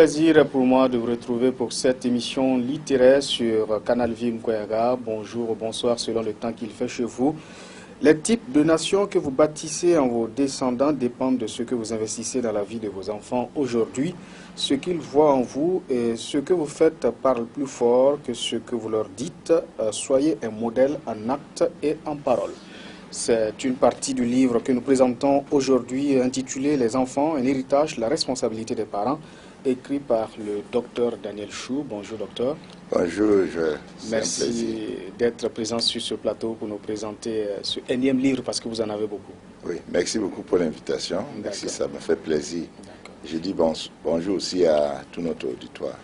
plaisir pour moi de vous retrouver pour cette émission littéraire sur Canal Vie Mkoyaga. Bonjour ou bonsoir selon le temps qu'il fait chez vous. Les types de nations que vous bâtissez en vos descendants dépendent de ce que vous investissez dans la vie de vos enfants aujourd'hui. Ce qu'ils voient en vous et ce que vous faites parle plus fort que ce que vous leur dites. Soyez un modèle en actes et en paroles. C'est une partie du livre que nous présentons aujourd'hui intitulé « Les enfants, un héritage, la responsabilité des parents », écrit par le docteur Daniel Chou. Bonjour docteur. Bonjour, Merci d'être présent sur ce plateau pour nous présenter ce énième livre parce que vous en avez beaucoup. Oui, merci beaucoup pour l'invitation. Merci, ça me fait plaisir. Je dis bonjour aussi à tout notre auditoire.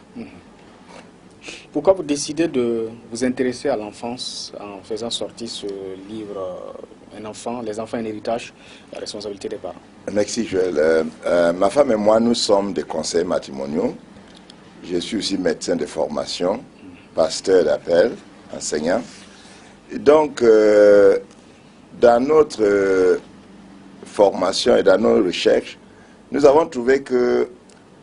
Pourquoi vous décidez de vous intéresser à l'enfance en faisant sortir ce livre Les enfants, un héritage, la responsabilité des parents? Merci Joël. Ma femme et moi, nous sommes des conseillers matrimoniaux. Je suis aussi médecin de formation, pasteur d'appel, enseignant. Et donc, dans notre formation et dans nos recherches, nous avons trouvé que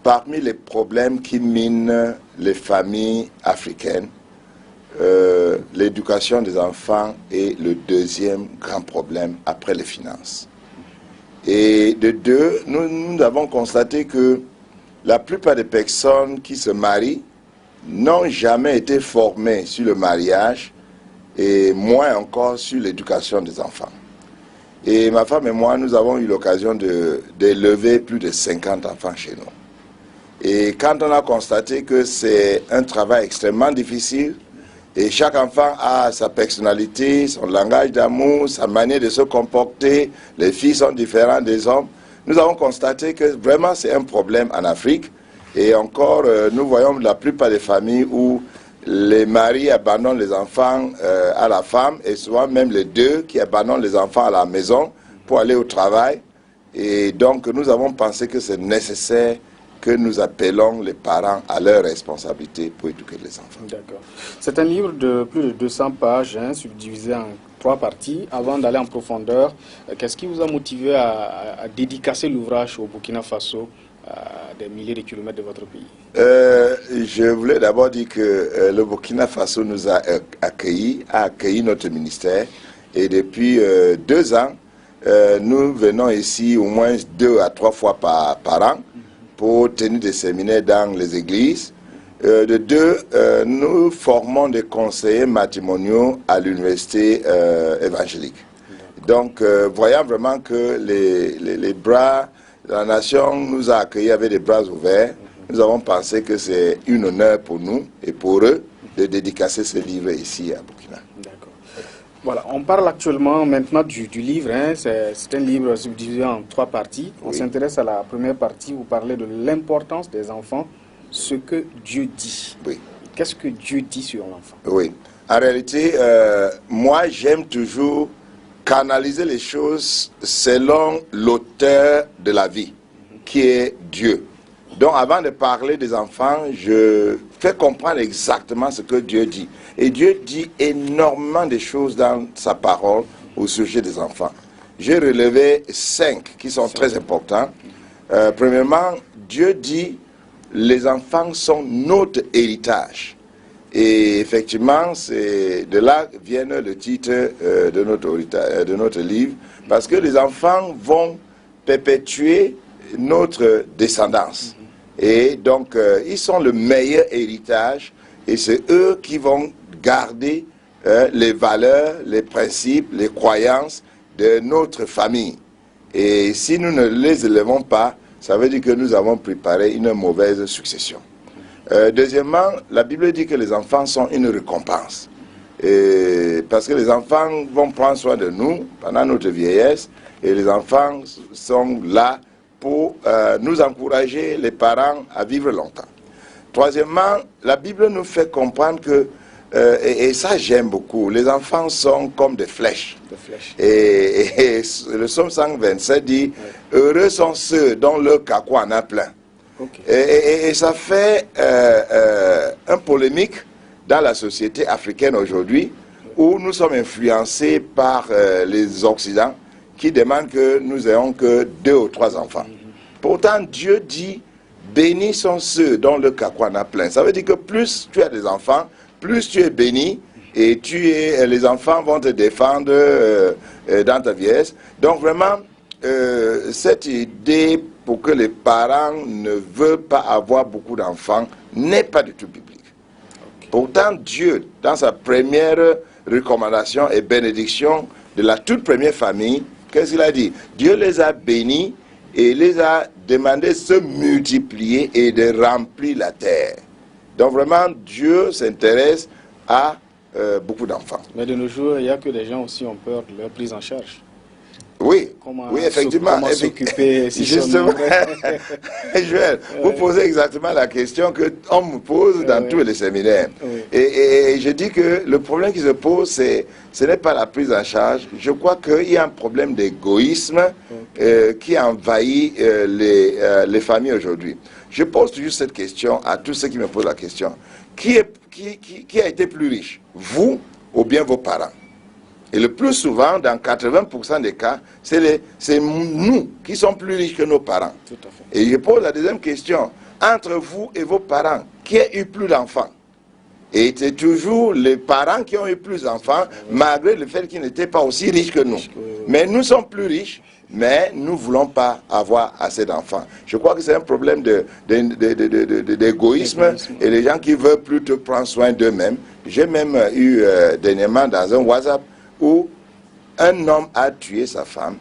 parmi les problèmes qui minent les familles africaines, l'éducation des enfants est le deuxième grand problème après les finances. Et de deux, nous avons constaté que la plupart des personnes qui se marient n'ont jamais été formées sur le mariage et moins encore sur l'éducation des enfants. Et ma femme et moi, nous avons eu l'occasion d'élever plus de 50 enfants chez nous. Et quand on a constaté que c'est un travail extrêmement difficile, et chaque enfant a sa personnalité, son langage d'amour, sa manière de se comporter, les filles sont différentes des hommes, nous avons constaté que vraiment c'est un problème en Afrique. Et encore, nous voyons la plupart des familles où les maris abandonnent les enfants à la femme, et souvent même les deux qui abandonnent les enfants à la maison pour aller au travail. Et donc nous avons pensé que c'est nécessaire que nous appelons les parents à leur responsabilité pour éduquer les enfants. D'accord. C'est un livre de plus de 200 pages, subdivisé en 3 parties. Avant d'aller en profondeur, qu'est-ce qui vous a motivé à dédicacer l'ouvrage au Burkina Faso, à des milliers de kilomètres de votre pays? Je voulais d'abord dire que le Burkina Faso nous a accueilli notre ministère. Et depuis 2 ans, nous venons ici au moins 2 à 3 fois par an pour tenir des séminaires dans les églises. De deux, nous formons des conseillers matrimoniaux à l'université évangélique. Donc, voyant vraiment que les bras, la nation nous a accueillis avec des bras ouverts, nous avons pensé que c'est un honneur pour nous et pour eux de dédicacer ce livre ici à Burkina. D'accord. Voilà, on parle actuellement maintenant du livre. C'est un livre subdivisé en 3 parties. On s'intéresse à la première partie. Vous parlez de l'importance des enfants, ce que Dieu dit. Oui. Qu'est-ce que Dieu dit sur l'enfant? Oui. En réalité, moi, j'aime toujours canaliser les choses selon l'auteur de la vie, qui est Dieu. Donc, avant de parler des enfants, je fais comprendre exactement ce que Dieu dit. Et Dieu dit énormément de choses dans sa parole au sujet des enfants. J'ai relevé 5 qui sont très importants. Premièrement, Dieu dit les enfants sont notre héritage. Et effectivement, c'est de là vient le titre de notre livre, parce que les enfants vont perpétuer notre descendance. Et donc, ils sont le meilleur héritage, et c'est eux qui vont garder les valeurs, les principes, les croyances de notre famille. Et si nous ne les élevons pas, ça veut dire que nous avons préparé une mauvaise succession. Deuxièmement, la Bible dit que les enfants sont une récompense. Parce que les enfants vont prendre soin de nous pendant notre vieillesse, et les enfants sont là pour nous encourager, les parents, à vivre longtemps. Troisièmement, la Bible nous fait comprendre que, et ça j'aime beaucoup, les enfants sont comme des flèches. Et le psaume 127 dit, heureux sont ceux dont le carquois en a plein. Et ça fait un polémique dans la société africaine aujourd'hui, où nous sommes influencés par les Occidents qui demandent que nous ayons que 2 ou 3 enfants. Pourtant, Dieu dit bénis sont ceux dont le carquois a plein. Ça veut dire que plus tu as des enfants, plus tu es béni, et les enfants vont te défendre dans ta vieillesse. Donc vraiment, cette idée pour que les parents ne veulent pas avoir beaucoup d'enfants n'est pas du tout biblique. Okay. Pourtant, Dieu, dans sa première recommandation et bénédiction de la toute première famille, qu'est-ce qu'il a dit? Dieu les a bénis et les a demandé de se multiplier et de remplir la terre. Donc vraiment, Dieu s'intéresse à beaucoup d'enfants. Mais de nos jours, il n'y a que des gens aussi ont peur de leur prise en charge. Oui, oui, effectivement. Comment s'occuper si justement, Joël, vous posez exactement la question qu'on me pose dans tous les séminaires. Oui. Et je dis que le problème qui se pose, ce n'est pas la prise en charge. Je crois qu'il y a un problème d'égoïsme qui envahit les familles aujourd'hui. Je pose toujours cette question à tous ceux qui me posent la question. Qui a été plus riche, vous ou bien vos parents? Et le plus souvent, dans 80% des cas, c'est nous qui sommes plus riches que nos parents. Tout à fait. Et je pose la deuxième question. Entre vous et vos parents, qui a eu plus d'enfants? Et c'est toujours les parents qui ont eu plus d'enfants, malgré le fait qu'ils n'étaient pas aussi riches que nous. Mais nous sommes plus riches, mais nous ne voulons pas avoir assez d'enfants. Je crois que c'est un problème d'égoïsme et les gens qui veulent plutôt prendre soin d'eux-mêmes. J'ai même eu dernièrement dans un WhatsApp où un homme a tué sa femme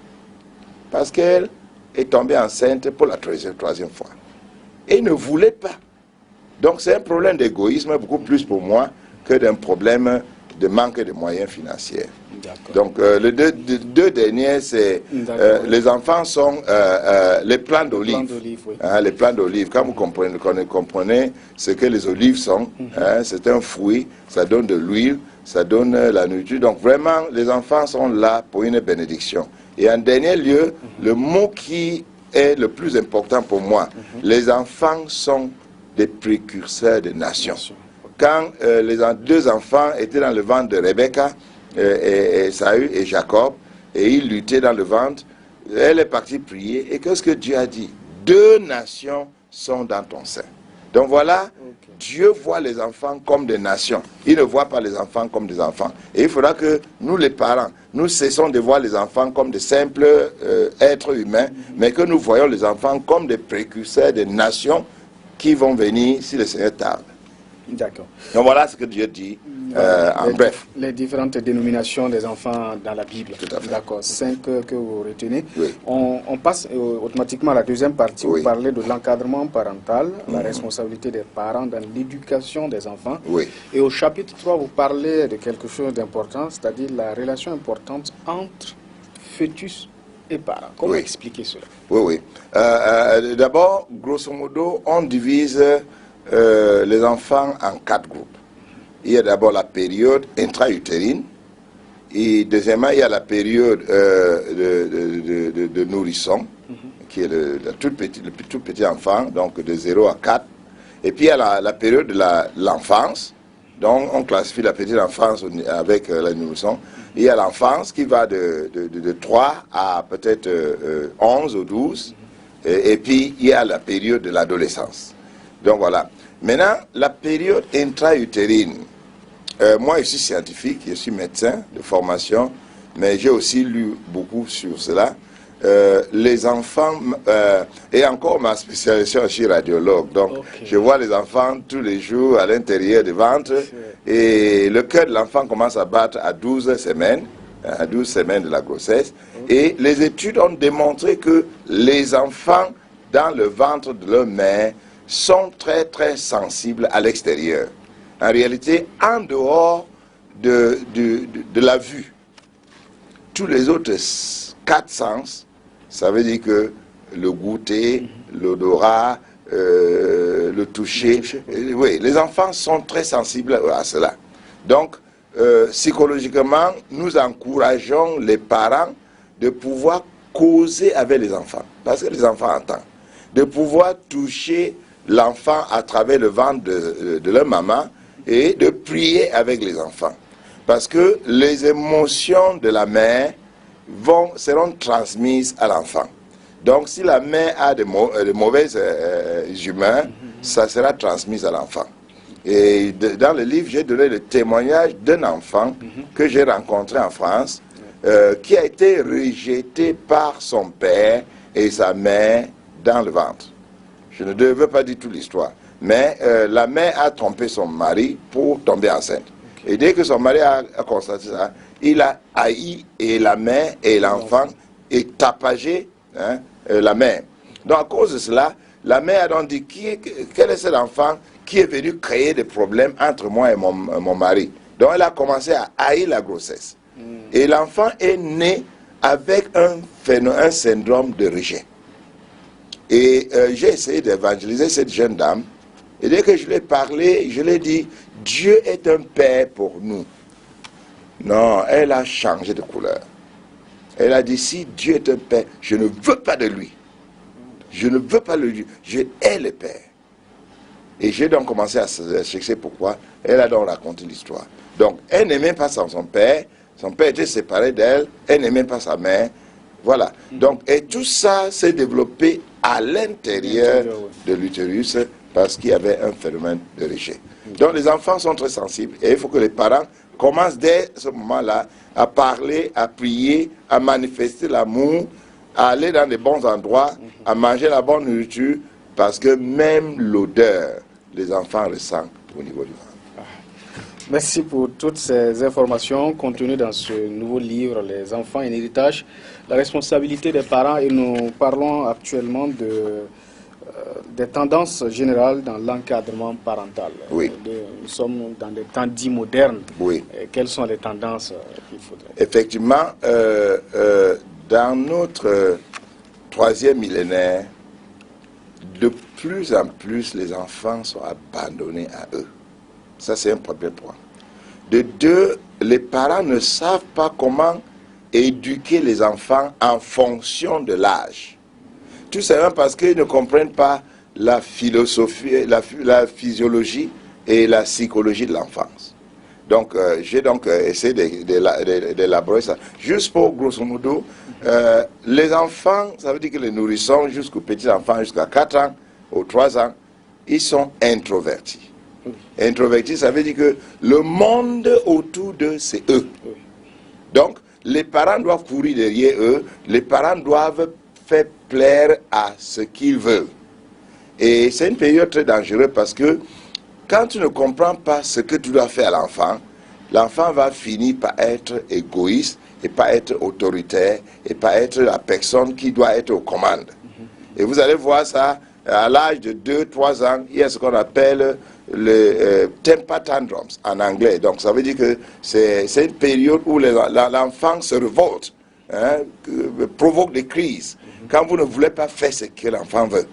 parce qu'elle est tombée enceinte pour la troisième fois. Et il ne voulait pas. Donc c'est un problème d'égoïsme beaucoup plus pour moi que d'un problème de manque de moyens financiers. Donc les deux derniers, c'est les enfants sont les plants d'olive. Oui. Les plants d'olive. Quand vous comprenez ce que les olives sont, c'est un fruit, ça donne de l'huile, ça donne la nourriture. Donc vraiment, les enfants sont là pour une bénédiction. Et en dernier lieu, le mot qui est le plus important pour moi, les enfants sont des précurseurs des nations. Quand les deux enfants étaient dans le ventre de Rebecca, et Saül et Jacob, et ils luttaient dans le ventre, elle est partie prier, et qu'est-ce que Dieu a dit? 2 nations sont dans ton sein. Donc voilà, Dieu voit les enfants comme des nations. Il ne voit pas les enfants comme des enfants. Et il faudra que nous, les parents, nous cessons de voir les enfants comme des simples êtres humains, mais que nous voyons les enfants comme des précurseurs des nations qui vont venir si le Seigneur tarde. D'accord. Donc voilà ce que Dieu dit en bref. Les différentes dénominations des enfants dans la Bible. Tout à fait. D'accord. 5 que vous retenez. Oui. On passe automatiquement à la deuxième partie. Oui. Vous parlez de l'encadrement parental, la responsabilité des parents dans l'éducation des enfants. Oui. Et au chapitre 3, vous parlez de quelque chose d'important, c'est-à-dire la relation importante entre fœtus et parents. Comment expliquer cela? Oui. D'abord, grosso modo, on divise les enfants en 4 groupes. Il y a d'abord la période intra-utérine, et deuxièmement, il y a la période de nourrisson, qui est le tout petit enfant, donc de 0 à 4. Et puis il y a la période de l'enfance, donc on classifie la petite enfance avec la nourrisson. Il y a l'enfance qui va de 3 à peut-être 11 ou 12, et puis il y a la période de l'adolescence. Donc voilà. Maintenant, la période intra-utérine. Moi, je suis scientifique, je suis médecin de formation, mais j'ai aussi lu beaucoup sur cela. Les enfants, et encore ma spécialisation, je suis radiologue, donc je vois les enfants tous les jours à l'intérieur du ventre, et le cœur de l'enfant commence à battre à 12 semaines, à 12 semaines de la grossesse, et les études ont démontré que les enfants dans le ventre de leur mère sont très très sensibles à l'extérieur. En réalité, en dehors de la vue, tous les autres 4 sens, ça veut dire que le goûter, l'odorat, le toucher, oui, les enfants sont très sensibles à cela. Donc, psychologiquement, nous encourageons les parents de pouvoir causer avec les enfants, parce que les enfants entendent, de pouvoir toucher l'enfant à travers le ventre de leur maman et de prier avec les enfants. Parce que les émotions de la mère seront transmises à l'enfant. Donc, si la mère a de mauvaises humeurs, ça sera transmis à l'enfant. Et dans le livre, j'ai donné le témoignage d'un enfant que j'ai rencontré en France, qui a été rejeté par son père et sa mère dans le ventre. Je ne veux pas dire toute l'histoire. Mais la mère a trompé son mari pour tomber enceinte. Et dès que son mari a constaté ça, il a haï et la mère et l'enfant et tapagé la mère. Donc à cause de cela, la mère a donc dit, quel est cet enfant qui est venu créer des problèmes entre moi et mon mari? Donc elle a commencé à haïr la grossesse. Et l'enfant est né avec un syndrome de rejet. Et j'ai essayé d'évangéliser cette jeune dame. Et dès que je lui ai parlé, je lui ai dit, Dieu est un père pour nous. Non, elle a changé de couleur. Elle a dit, si Dieu est un père, je ne veux pas de lui. Je ne veux pas de lui. Je hais le père. Et j'ai donc commencé à chercher pourquoi. Elle a donc raconté l'histoire. Donc, elle n'aimait pas son père. Son père était séparé d'elle. Elle n'aimait pas sa mère. Voilà. Donc, et tout ça s'est développé à l'intérieur de l'utérus parce qu'il y avait un phénomène de rejet. Donc, les enfants sont très sensibles et il faut que les parents commencent dès ce moment-là à parler, à prier, à manifester l'amour, à aller dans les bons endroits, à manger la bonne nourriture, parce que même l'odeur, les enfants ressentent au niveau du ventre. Merci pour toutes ces informations contenues dans ce nouveau livre, Les enfants, un héritage, la responsabilité des parents. Et nous parlons actuellement des tendances générales dans l'encadrement parental. Oui. Nous sommes dans des temps dits modernes. Oui. Et quelles sont les tendances qu'il faudrait? Effectivement, dans notre troisième millénaire, de plus en plus, les enfants sont abandonnés à eux. Ça, c'est un premier point. De deux, les parents ne savent pas comment éduquer les enfants en fonction de l'âge. Tout simplement parce qu'ils ne comprennent pas la philosophie, la physiologie et la psychologie de l'enfance. Donc, j'ai donc essayé d'élaborer ça. Juste pour, grosso modo, les enfants, ça veut dire que les nourrissons jusqu'aux petits-enfants, jusqu'à 4 ans ou 3 ans, ils sont introvertis. Introvertis, ça veut dire que le monde autour d'eux, c'est eux. Donc, les parents doivent courir derrière eux, les parents doivent faire plaire à ce qu'ils veulent. Et c'est une période très dangereuse parce que quand tu ne comprends pas ce que tu dois faire à l'enfant, l'enfant va finir par être égoïste et pas être autoritaire et pas être la personne qui doit être aux commandes. Et vous allez voir ça à l'âge de 2-3 ans, il y a ce qu'on appelle le temper tantrums en anglais. Donc ça veut dire que c'est une période où l'enfant se révolte, provoque des crises quand vous ne voulez pas faire ce que l'enfant veut.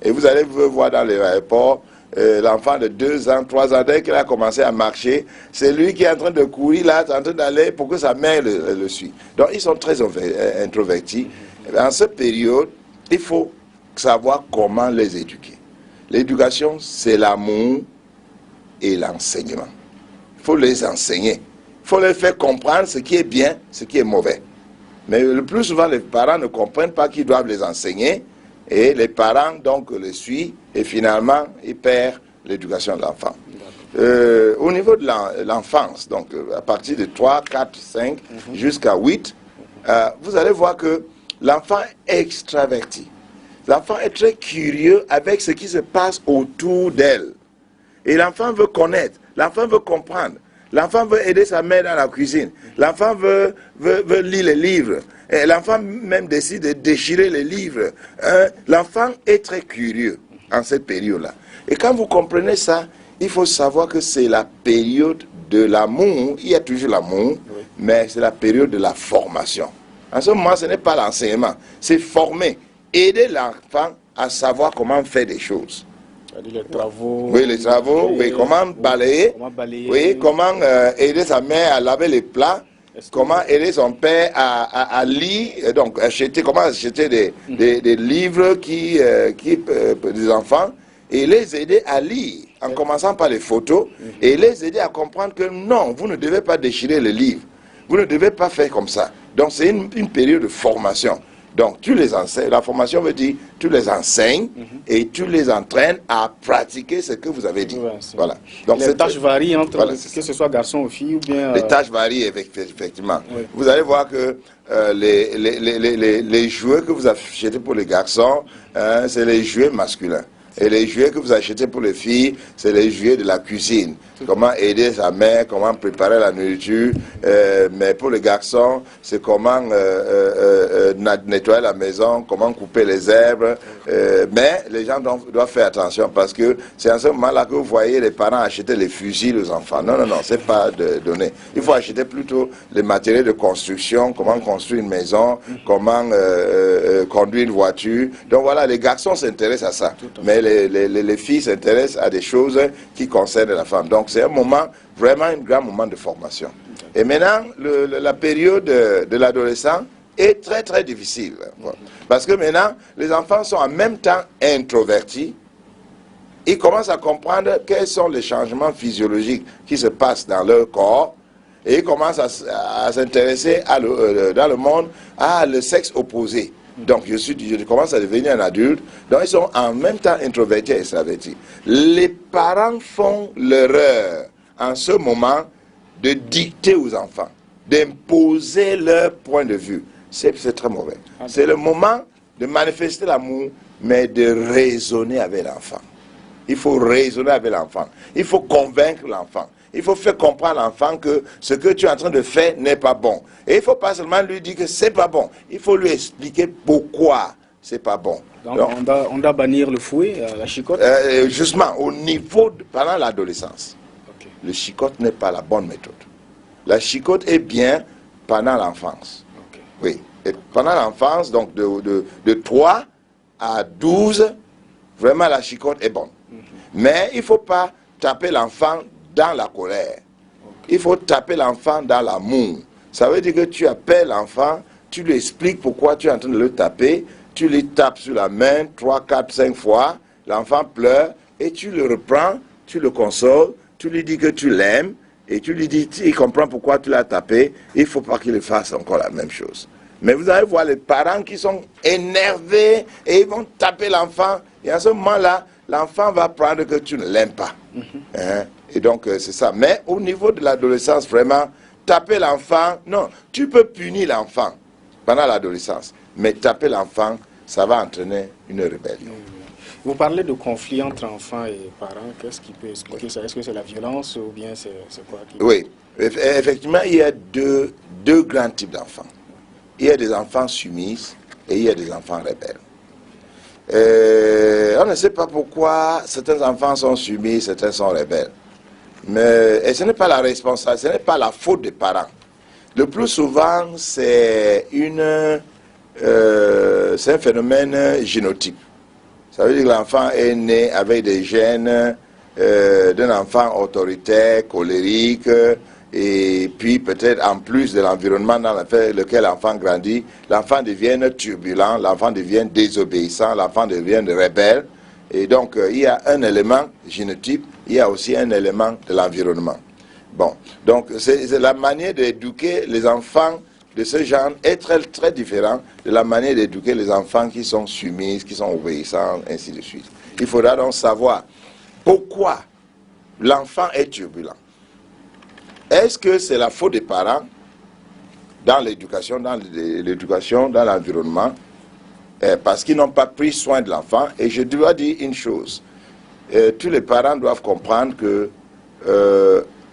Et vous allez voir dans l'aéroport, l'enfant de 2 ans, 3 ans, dès qu'il a commencé à marcher, c'est lui qui est en train de courir là, en train d'aller pour que sa mère le suit. Donc ils sont très introvertis. Dans cette période, il faut savoir comment les éduquer. L'éducation, c'est l'amour et l'enseignement. Il faut les enseigner. Il faut les faire comprendre ce qui est bien, ce qui est mauvais. Mais le plus souvent, les parents ne comprennent pas qu'ils doivent les enseigner. Et les parents, donc, les suivent. Et finalement, ils perdent l'éducation de l'enfant. Au niveau de l'enfance, donc à partir de 3, 4, 5 jusqu'à 8, vous allez voir que l'enfant est extraverti. L'enfant est très curieux avec ce qui se passe autour d'elle. Et l'enfant veut connaître, l'enfant veut comprendre. L'enfant veut aider sa mère dans la cuisine. L'enfant veut lire les livres. L'enfant même décide de déchirer les livres. L'enfant est très curieux en cette période-là. Et quand vous comprenez ça, il faut savoir que c'est la période de l'amour. Il y a toujours l'amour, mais c'est la période de la formation. En ce moment, ce n'est pas l'enseignement, c'est former. Aider l'enfant à savoir comment faire des choses. Les travaux. Oui, les travaux, oui, comment balayer, oui, comment aider sa mère à laver les plats, comment aider son père à lire, donc comment acheter des livres des enfants et les aider à lire, en commençant par les photos, et les aider à comprendre que non, vous ne devez pas déchirer les livres, vous ne devez pas faire comme ça. Donc c'est une période de formation. Donc, tu les enseignes. La formation veut dire, tu les enseignes et tu les entraînes à pratiquer ce que vous avez dit. Voilà. Donc, les tâches varient entre voilà, que ce soit garçon ou fille ou bien... Les tâches varient effectivement. Oui. Vous allez voir que les jouets que vous achetez pour les garçons, c'est les jouets masculins. Et les jouets que vous achetez pour les filles, c'est les jouets de la cuisine. Comment aider sa mère, comment préparer la nourriture. Mais pour les garçons, c'est comment nettoyer la maison, comment couper les herbes. Mais les gens doivent faire attention parce que c'est à ce moment-là que vous voyez les parents acheter les fusils aux enfants. Non, non, non, c'est pas donné. Il faut acheter plutôt les matériaux de construction, comment construire une maison, comment conduire une voiture. Donc voilà, les garçons s'intéressent à ça. Mais les filles s'intéressent à des choses qui concernent la femme. Donc c'est un moment, vraiment un grand moment de formation. Et maintenant, la période de l'adolescent est très très difficile. Parce que maintenant, les enfants sont en même temps introvertis. Ils commencent à comprendre quels sont les changements physiologiques qui se passent dans leur corps. Et ils commencent à s'intéresser dans le monde à le sexe opposé. Donc, je commence à devenir un adulte. Donc, ils sont en même temps introvertis et extravertis. Les parents font l'erreur, en ce moment, de dicter aux enfants, d'imposer leur point de vue. C'est très mauvais. C'est le moment de manifester l'amour, mais de raisonner avec l'enfant. Il faut raisonner avec l'enfant. Il faut convaincre l'enfant. Il faut faire comprendre à l'enfant que ce que tu es en train de faire n'est pas bon. Et il ne faut pas seulement lui dire que c'est pas bon. Il faut lui expliquer pourquoi c'est pas bon. Donc on doit bannir le fouet, la chicotte. Justement, au niveau, pendant l'adolescence, Okay. Le chicotte n'est pas la bonne méthode. La chicotte est bien pendant l'enfance. Okay. Oui. Et pendant l'enfance, donc de 3 à 12, vraiment la chicotte est bonne. Mais il ne faut pas taper l'enfant dans la colère. Il faut taper l'enfant dans l'amour. Ça veut dire que tu appelles l'enfant, tu lui expliques pourquoi tu es en train de le taper, tu lui tapes sur la main 3, 4, 5 fois, l'enfant pleure et tu le reprends, tu le consoles, tu lui dis que tu l'aimes et tu lui dis, il comprend pourquoi tu l'as tapé, il ne faut pas qu'il fasse encore la même chose. Mais vous allez voir les parents qui sont énervés et ils vont taper l'enfant et à ce moment-là, l'enfant va apprendre que tu ne l'aimes pas. Et donc, c'est ça. Mais au niveau de l'adolescence, vraiment, taper l'enfant, non, tu peux punir l'enfant pendant l'adolescence. Mais taper l'enfant, ça va entraîner une rébellion. Vous parlez de conflit entre enfants et parents. Qu'est-ce qui peut expliquer ça? Est-ce que c'est la violence ou bien c'est quoi Oui, effectivement, il y a deux grands types d'enfants. Il y a des enfants soumis et il y a des enfants rebelles. On ne sait pas pourquoi certains enfants sont soumis, certains sont rebelles. Et ce n'est pas la responsabilité, ce n'est pas la faute des parents. Le plus souvent, c'est un phénomène génotype. Ça veut dire que l'enfant est né avec des gènes d'un enfant autoritaire, colérique, et puis peut-être en plus de l'environnement dans lequel l'enfant grandit, l'enfant devient turbulent, l'enfant devient désobéissant, l'enfant devient rebelle. Et donc, il y a un élément génotype, il y a aussi un élément de l'environnement. Bon, donc c'est la manière d'éduquer les enfants de ce genre est très, très différente de la manière d'éduquer les enfants qui sont soumis, qui sont obéissants, ainsi de suite. Il faudra donc savoir pourquoi l'enfant est turbulent. Est-ce que c'est la faute des parents dans l'éducation, dans l'environnement, parce qu'ils n'ont pas pris soin de l'enfant? Et je dois dire une chose, tous les parents doivent comprendre que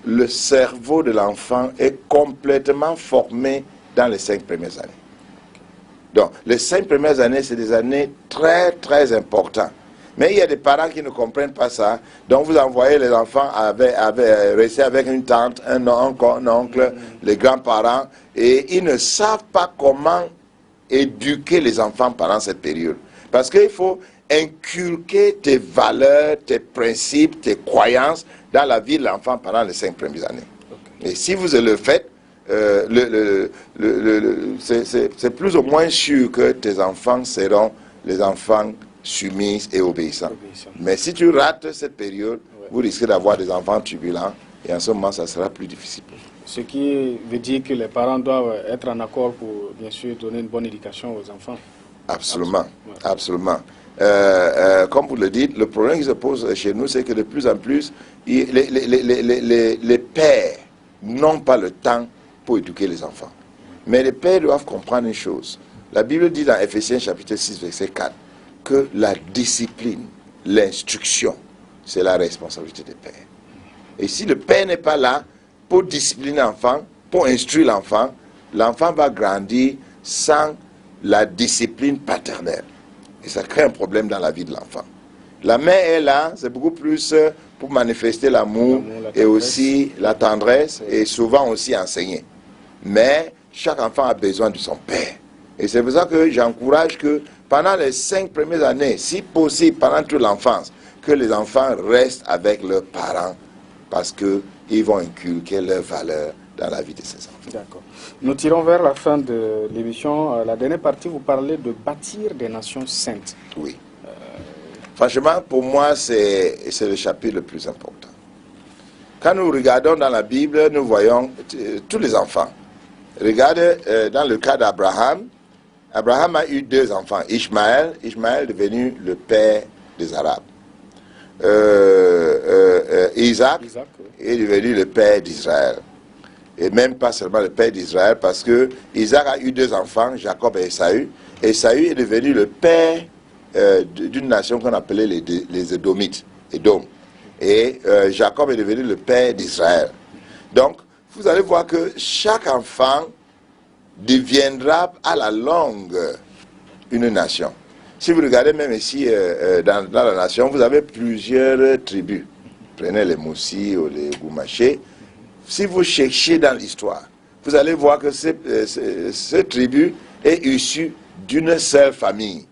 le cerveau de l'enfant est complètement formé dans les 5 premières années. Donc, les 5 premières années, c'est des années très, très importantes. Mais il y a des parents qui ne comprennent pas ça. Donc, vous envoyez les enfants rester avec une tante, un oncle, les grands-parents, et ils ne savent pas comment éduquer les enfants pendant cette période. Parce qu'il faut inculquer tes valeurs, tes principes, tes croyances dans la vie de l'enfant pendant les 5 premières années. Okay. Et si vous le faites, c'est plus ou moins sûr que tes enfants seront les enfants soumis et obéissants. Mais si tu rates cette période, vous risquez d'avoir des enfants turbulents et en ce moment, ça sera plus difficile. Ce qui veut dire que les parents doivent être en accord pour, bien sûr, donner une bonne éducation aux enfants. Absolument, Ouais. absolument. Comme vous le dites, le problème qui se pose chez nous, c'est que de plus en plus, les pères n'ont pas le temps pour éduquer les enfants. Mais les pères doivent comprendre une chose. La Bible dit dans Ephésiens chapitre 6, verset 4, que la discipline, l'instruction, c'est la responsabilité des pères. Et si le père n'est pas là pour discipliner l'enfant, pour instruire l'enfant, l'enfant va grandir sans la discipline paternelle. Et ça crée un problème dans la vie de l'enfant. La mère est là, c'est beaucoup plus pour manifester l'amour et aussi la tendresse et souvent aussi enseigner. Mais chaque enfant a besoin de son père. Et c'est pour ça que j'encourage que pendant les 5 premières années, si possible pendant toute l'enfance, que les enfants restent avec leurs parents parce qu'ils vont inculquer leurs valeurs dans la vie de ces enfants. D'accord. Nous tirons vers la fin de l'émission. La dernière partie, vous parlez de bâtir des nations saintes. Oui. Franchement, pour moi, c'est le chapitre le plus important. Quand nous regardons dans la Bible, nous voyons tous les enfants. Regardez dans le cas d'Abraham. Abraham a eu 2 enfants. Ishmaël est devenu le père des Arabes. Isaac est devenu le père d'Israël. Et même pas seulement le père d'Israël, parce que Isaac a eu 2 enfants, Jacob et Ésaü. Ésaü est devenu le père d'une nation qu'on appelait les Édomites. Édom. Et Jacob est devenu le père d'Israël. Donc, vous allez voir que chaque enfant deviendra à la longue une nation. Si vous regardez même ici dans la nation, vous avez plusieurs tribus. Prenez les Moussi ou les Goumaché. Si vous cherchez dans l'histoire, vous allez voir que cette tribu est issue d'une seule famille.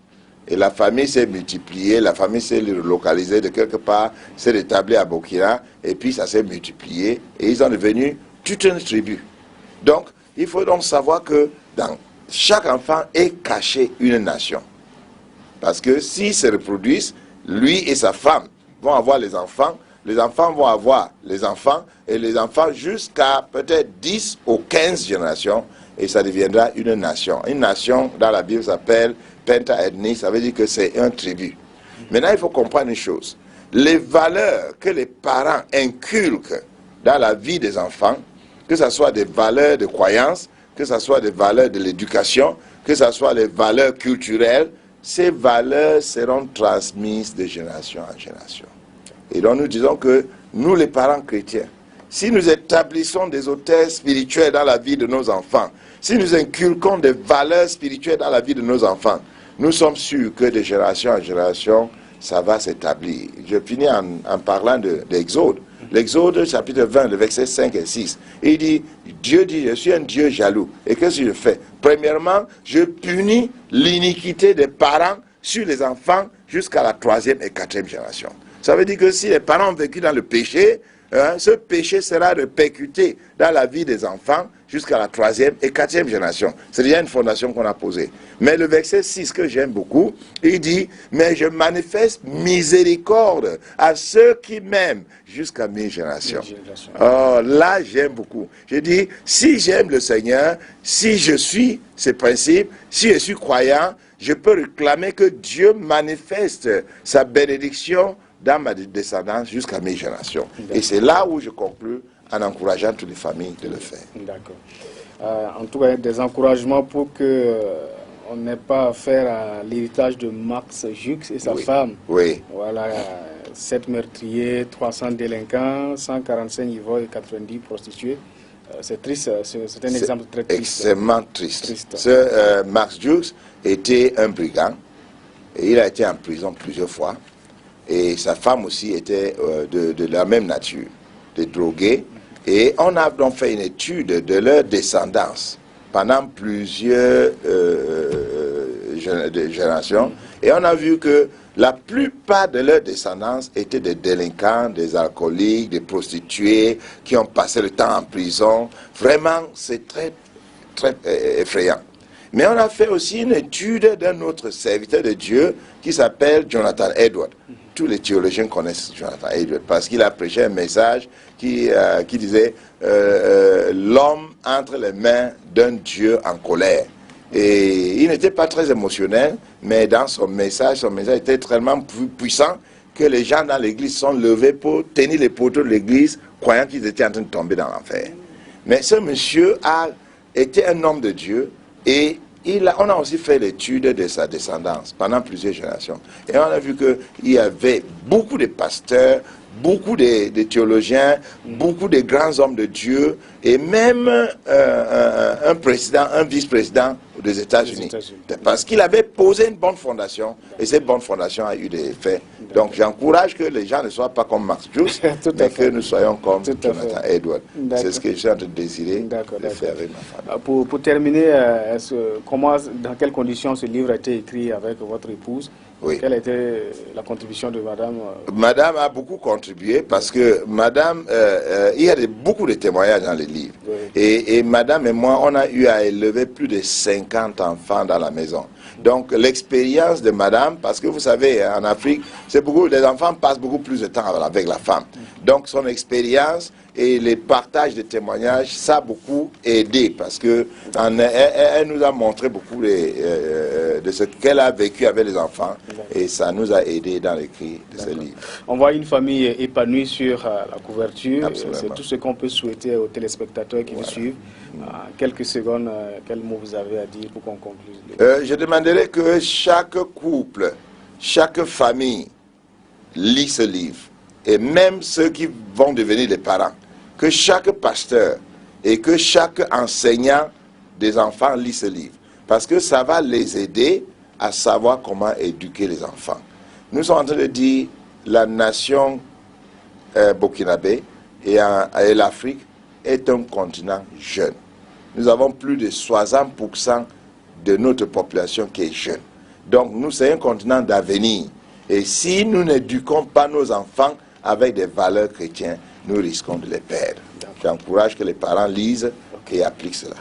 Et la famille s'est multipliée, la famille s'est relocalisée de quelque part, s'est établie à Burkina, et puis ça s'est multiplié, et ils sont devenus toute une tribu. Donc, il faut donc savoir que dans chaque enfant est caché une nation. Parce que s'ils se reproduisent, lui et sa femme vont avoir les enfants vont avoir les enfants, et les enfants jusqu'à peut-être 10 ou 15 générations, et ça deviendra une nation. Une nation, dans la Bible, s'appelle pentaethnie, ça veut dire que c'est un tribu. Maintenant, il faut comprendre une chose. Les valeurs que les parents inculquent dans la vie des enfants, que ce soit des valeurs de croyance, que ce soit des valeurs de l'éducation, que ce soit les valeurs culturelles, ces valeurs seront transmises de génération en génération. Et donc nous disons que nous, les parents chrétiens, si nous établissons des auteurs spirituels dans la vie de nos enfants, si nous inculquons des valeurs spirituelles dans la vie de nos enfants, nous sommes sûrs que de génération en génération, ça va s'établir. Je finis en parlant de l'Exode. L'Exode, chapitre 20, le verset 5 et 6. Il dit, Dieu dit, je suis un Dieu jaloux. Et qu'est-ce que je fais? Premièrement, je punis l'iniquité des parents sur les enfants jusqu'à la 3e et 4e génération. Ça veut dire que si les parents ont vécu dans le péché, ce péché sera répercuté dans la vie des enfants jusqu'à la 3e et 4e génération. C'est déjà une fondation qu'on a posée. Mais le verset 6 que j'aime beaucoup, il dit, mais je manifeste miséricorde à ceux qui m'aiment jusqu'à 1000 générations. Oh, là, j'aime beaucoup. Je dis, si j'aime le Seigneur, si je suis ses principes, si je suis croyant, je peux réclamer que Dieu manifeste sa bénédiction dans ma descendance jusqu'à 1000 générations. Et c'est là où je conclue en encourageant toutes les familles de le faire. D'accord. En tout cas, des encouragements pour que on n'ait pas affaire à l'héritage de Max Jux et sa femme. Oui. Voilà, 7 meurtriers, 300 délinquants, 145 ivres et 90 prostituées. C'est triste, c'est un exemple très triste. Extrêmement triste. Ce Max Jux était un brigand et il a été en prison plusieurs fois. Et sa femme aussi était de la même nature, des drogués. Et on a donc fait une étude de leur descendance pendant plusieurs générations. Et on a vu que la plupart de leurs descendance étaient des délinquants, des alcooliques, des prostituées qui ont passé le temps en prison. Vraiment, c'est très, très effrayant. Mais on a fait aussi une étude d'un autre serviteur de Dieu qui s'appelle Jonathan Edwards. tous les théologiens connaissent Jonathan Edwards parce qu'il a prêché un message qui disait l'homme entre les mains d'un Dieu en colère. Et il n'était pas très émotionnel, mais dans son message était tellement puissant que les gens dans l'église sont levés pour tenir les poteaux de l'église, croyant qu'ils étaient en train de tomber dans l'enfer. Mais ce monsieur a été un homme de Dieu et on a aussi fait l'étude de sa descendance pendant plusieurs générations. Et on a vu qu'il y avait beaucoup de pasteurs, beaucoup de théologiens, beaucoup de grands hommes de Dieu, et même un président, un vice-président des États-Unis. Parce qu'il avait posé une bonne fondation, et cette bonne fondation a eu des effets. Donc j'encourage que les gens ne soient pas comme Max Juice, mais que nous soyons comme Jonathan Edwards. C'est ce que je suis en train de désirer de faire avec ma famille. Pour terminer, dans quelles conditions ce livre a été écrit avec votre épouse? Oui. Quelle était la contribution de madame? Madame a beaucoup contribué parce que madame, il y a beaucoup de témoignages dans les livres. Oui. Et madame et moi, on a eu à élever plus de 50 enfants dans la maison. Donc l'expérience de madame, parce que vous savez, en Afrique, les enfants passent beaucoup plus de temps avec la femme. Donc son expérience et les partages de témoignages, ça a beaucoup aidé parce que elle nous a montré beaucoup de ce qu'elle a vécu avec les enfants et ça nous a aidé dans l'écrit de ce livre. On voit une famille épanouie sur la couverture. C'est tout ce qu'on peut souhaiter aux téléspectateurs qui vous suivent. En quelques secondes, quel mot vous avez à dire pour qu'on conclue? Je demanderais que chaque couple, chaque famille lit ce livre. Et même ceux qui vont devenir les parents, que chaque pasteur et que chaque enseignant des enfants lit ce livre. Parce que ça va les aider à savoir comment éduquer les enfants. Nous sommes en train de dire la nation burkinabé et l'Afrique est un continent jeune. Nous avons plus de 60% de notre population qui est jeune. Donc nous, c'est un continent d'avenir. Et si nous n'éduquons pas nos enfants avec des valeurs chrétiennes, nous risquons de les perdre. J'encourage que les parents lisent et appliquent cela.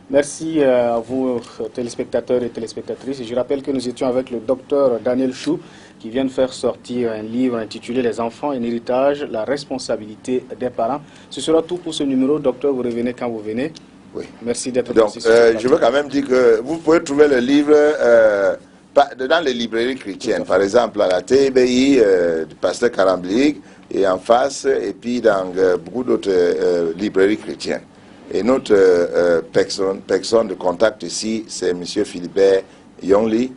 Merci à vous, téléspectateurs et téléspectatrices. Je rappelle que nous étions avec le docteur Daniel Chou, qui vient de faire sortir un livre intitulé « Les enfants, un héritage, la responsabilité des parents ». Ce sera tout pour ce numéro. Docteur, vous revenez quand vous venez. Oui. Merci d'être passé. Donc, je veux quand même dire que vous pouvez trouver le livre dans les librairies chrétiennes. Par exemple, à la TBI du pasteur Karamblique, et en face, et puis dans beaucoup d'autres librairies chrétiennes. Et notre personne de contact ici, c'est M. Philibert Yongli,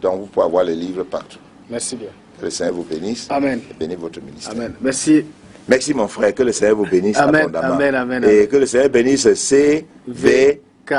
dont vous pouvez avoir les livres partout. Merci bien. Que le Seigneur vous bénisse. Amen. Et bénisse votre ministère. Amen. Merci. Merci mon frère, que le Seigneur vous bénisse amen, abondamment. amen, amen, et que le Seigneur bénisse CVK.